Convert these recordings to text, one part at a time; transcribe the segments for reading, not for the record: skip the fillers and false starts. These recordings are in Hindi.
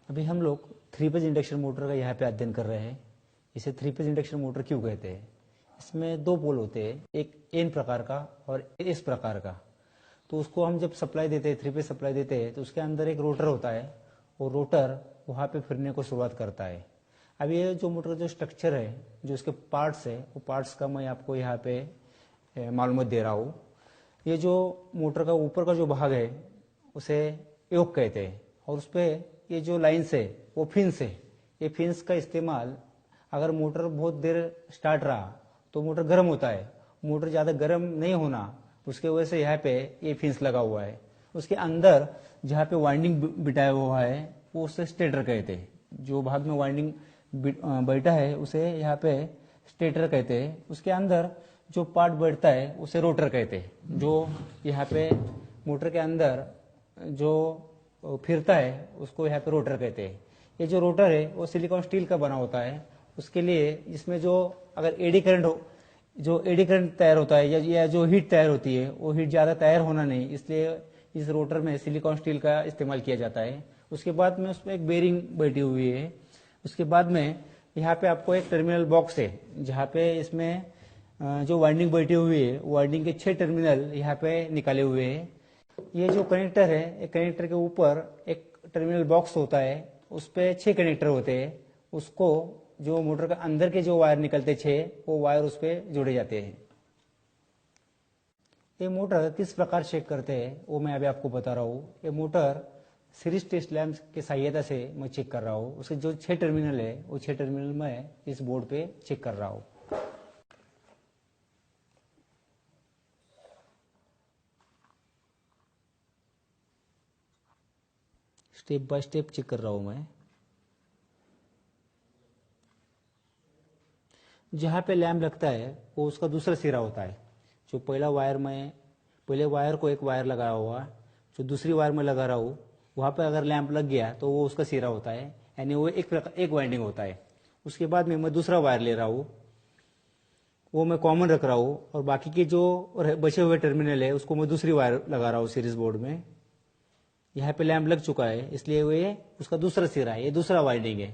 अभी हम लोग 3 फेज इंडक्शन मोटर का यहाँ पे अध्ययन कर रहे हैं। इसे 3 फेज इंडक्शन मोटर क्यों कहते हैं? इसमें दो पोल होते हैं, एक एन प्रकार का और एस प्रकार का। तो उसको हम जब सप्लाई देते हैं, 3 फेज सप्लाई देते हैं, तो उसके अंदर एक रोटर होता है और रोटर वहाँ पे फिरने को शुरुआत करता है। अब ये जो मोटर का जो स्ट्रक्चर है, जो इसके पार्ट्स है, वो पार्ट्स का मैं आपको यहाँ पे मालूमात दे रहा हूँ। ये जो मोटर का ऊपर का जो भाग है उसे योक कहते हैं और उस पर ये जो लाइन्स है वो फिन्स है। ये फिन्स का इस्तेमाल अगर मोटर बहुत देर स्टार्ट रहा तो मोटर गर्म होता है। मोटर ज़्यादा गर्म नहीं होना, उसके वजह से यहाँ पे ये फिन्स लगा हुआ है। उसके अंदर जहाँ पे वाइंडिंग बिठाया हुआ है वो उसे स्टेटर कहते हैं। जो भाग में वाइंडिंग बैठा है उसे यहाँ पे स्टेटर कहते हैं। उसके अंदर जो पार्ट बैठता है उसे रोटर कहते हैं। जो यहाँ पे मोटर के अंदर जो फिरता है उसको यहाँ पे रोटर कहते हैं। ये जो रोटर है वो सिलिकॉन स्टील का बना होता है। उसके लिए इसमें जो अगर एडी करंट हो, जो एडी करंट तैयार होता है या जो हीट तैयार होती है वो हीट ज़्यादा तैयार होना नहीं, इसलिए इस रोटर में सिलिकॉन स्टील का इस्तेमाल किया जाता है। उसके बाद में उसमें एक बेरिंग बैठी हुई है। उसके बाद में यहाँ पे आपको एक टर्मिनल बॉक्स है जहाँ पे इसमें जो वाइंडिंग बैठी हुई है, वाइंडिंग के 6 टर्मिनल यहाँ पे निकाले हुए हैं। ये जो कनेक्टर है, एक कनेक्टर के ऊपर एक टर्मिनल बॉक्स होता है, उस पे 6 कनेक्टर होते हैं। उसको जो मोटर का अंदर के जो वायर निकलते 6, वो वायर उस पे जोड़े जाते हैं। ये मोटर किस प्रकार चेक करते हैं वो मैं अभी आपको बता रहा हूँ। ये मोटर सीरीज टेस्ट लैंप के सहायता से मैं चेक कर रहा हूँ। उसके जो 6 टर्मिनल है वो 6 टर्मिनल मैं इस बोर्ड पे चेक कर रहा हूँ। स्टेप बाय स्टेप चेक कर रहा हूँ मैं। जहाँ पे लैंप लगता है वो उसका दूसरा सिरा होता है। जो पहला वायर में, पहले वायर को एक वायर लगाया हुआ, जो दूसरी वायर में लगा रहा हूँ, वहाँ पे अगर लैंप लग गया तो वो उसका सिरा होता है, यानी वो एक वाइंडिंग होता है। उसके बाद में मैं दूसरा वायर ले रहा हूँ, वो मैं कॉमन रख रहा हूँ और बाकी के जो बचे हुए टर्मिनल है उसको मैं दूसरी वायर लगा रहा हूँ सीरीज बोर्ड में। यहाँ पे लैंप लग चुका है इसलिए ये उसका दूसरा सिरा है, ये दूसरा वाइंडिंग है।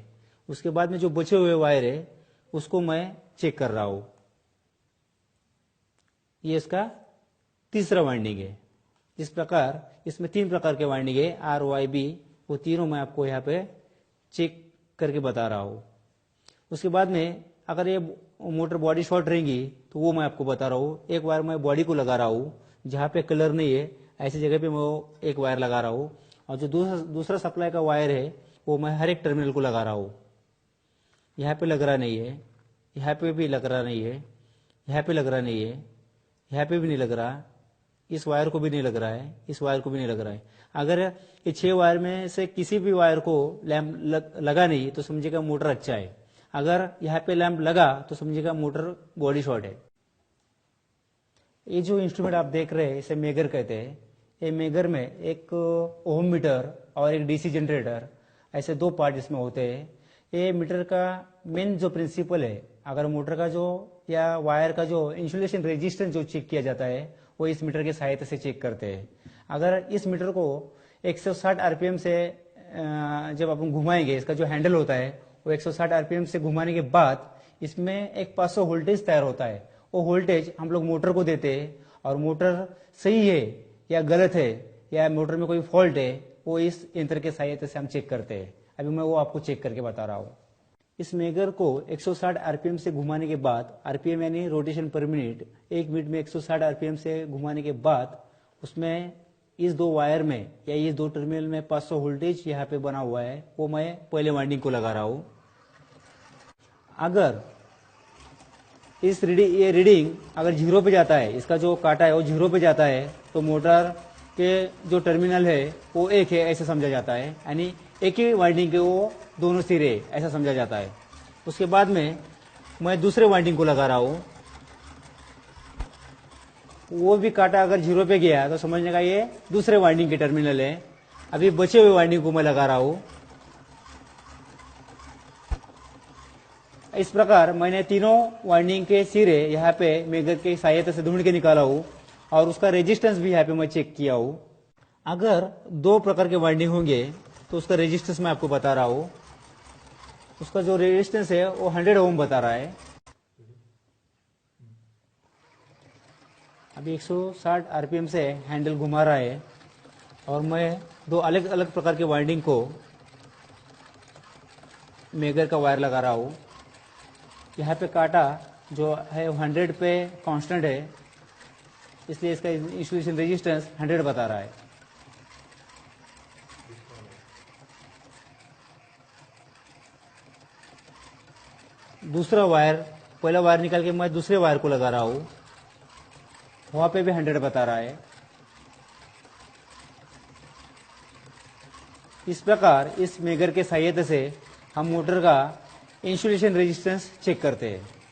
उसके बाद में जो बचे हुए वायर है उसको मैं चेक कर रहा हूं, ये इसका तीसरा वाइंडिंग है। इस प्रकार इसमें 3 प्रकार के वाइंडिंग है, आर वाई बी, वो तीनों मैं आपको यहाँ पे चेक करके बता रहा हूं। उसके बाद में अगर ये मोटर बॉडी शॉर्ट रहेंगी तो वो मैं आपको बता रहा हूँ। एक वायर मैं बॉडी को लगा रहा हूँ, जहाँ पे कलर नहीं है ऐसी जगह पे मैं एक वायर लगा रहा हूँ, और जो दूसरा सप्लाई का वायर है वो मैं हर एक टर्मिनल को लगा रहा हूँ। यहाँ पे लग रहा नहीं है, यहाँ पे भी लग रहा नहीं है, यहाँ पे लग रहा नहीं है, यहाँ पे भी नहीं लग रहा, इस वायर को भी नहीं लग रहा है, इस वायर को भी नहीं लग रहा है। अगर ये 6 वायर में से किसी भी वायर को लैंप लगा नहीं तो समझिएगा मोटर अच्छा है। अगर यहाँ पे लैंप लगा तो समझिएगा मोटर बॉडी शॉर्ट है। ये जो इंस्ट्रूमेंट आप देख रहे हैं इसे मेगर कहते हैं। ये मेगर में एक ओम मीटर और एक डीसी जनरेटर, ऐसे 2 पार्ट इसमें होते हैं। ये मीटर का मेन जो प्रिंसिपल है, अगर मोटर का जो या वायर का जो इंसुलेशन रेजिस्टेंस जो चेक किया जाता है वो इस मीटर के सहायता से चेक करते हैं। अगर इस मीटर को 160 आरपीएम से जब अपन घुमाएंगे, इसका जो हैंडल होता है वो 160 आरपीएम से घुमाने के बाद इसमें एक 500 वोल्टेज तैयार होता है। वो वोल्टेज हम लोग मोटर को देते हैं और मोटर सही है या गलत है या मोटर में कोई फॉल्ट है वो इस यंत्र के सहायता से हम चेक करते हैं। अभी मैं वो आपको चेक करके बता रहा हूँ। इस मेगर को 160 आरपीएम से घुमाने के बाद, आरपीएम यानी रोटेशन पर मिनट, 1 मिनट में 160 आरपीएम से घुमाने के बाद उसमें इस 2 वायर में या इस 2 टर्मिनल में 500 वोल्टेज यहाँ पे बना हुआ है, वो मैं पहले वाइंडिंग को लगा रहा हूँ। अगर ये रीडिंग अगर 0 पे जाता है, इसका जो काटा है वो 0 पे जाता है, तो मोटर के जो टर्मिनल है वो एक है ऐसा समझा जाता है, यानी एक ही वाइंडिंग के वो दोनों सिरे ऐसा समझा जाता है। उसके बाद में मैं दूसरे वाइंडिंग को लगा रहा हूँ, वो भी काटा अगर 0 पे गया तो समझने का ये दूसरे वाइंडिंग के टर्मिनल है। अभी बचे हुए वाइंडिंग को मैं लगा रहा हूँ। इस प्रकार मैंने तीनों वाइंडिंग के सिरे यहाँ पे मेगर के सहायता से ढूंढ के निकाला हूँ और उसका रेजिस्टेंस भी यहाँ पे मैं चेक किया हूँ। अगर 2 प्रकार के वाइंडिंग होंगे, तो उसका रेजिस्टेंस मैं आपको बता रहा हूं। उसका जो रेजिस्टेंस है वो 100 ओम बता रहा है। अभी 160 आरपीएम से हैंडल घुमा रहा है और मैं दो अलग अलग प्रकार के वाइंडिंग को मेगर का वायर लगा रहा हूं। यहाँ पे काटा जो है 100 पे कांस्टेंट है, इसलिए इसका इंसुलेशन रेजिस्टेंस 100 बता रहा है। दूसरा वायर, पहला वायर निकाल के मैं दूसरे वायर को लगा रहा हूं, वहां पे भी 100 बता रहा है। इस प्रकार इस मेगर के सहायता से हम मोटर का इंसुलेशन रेजिस्टेंस चेक करते हैं।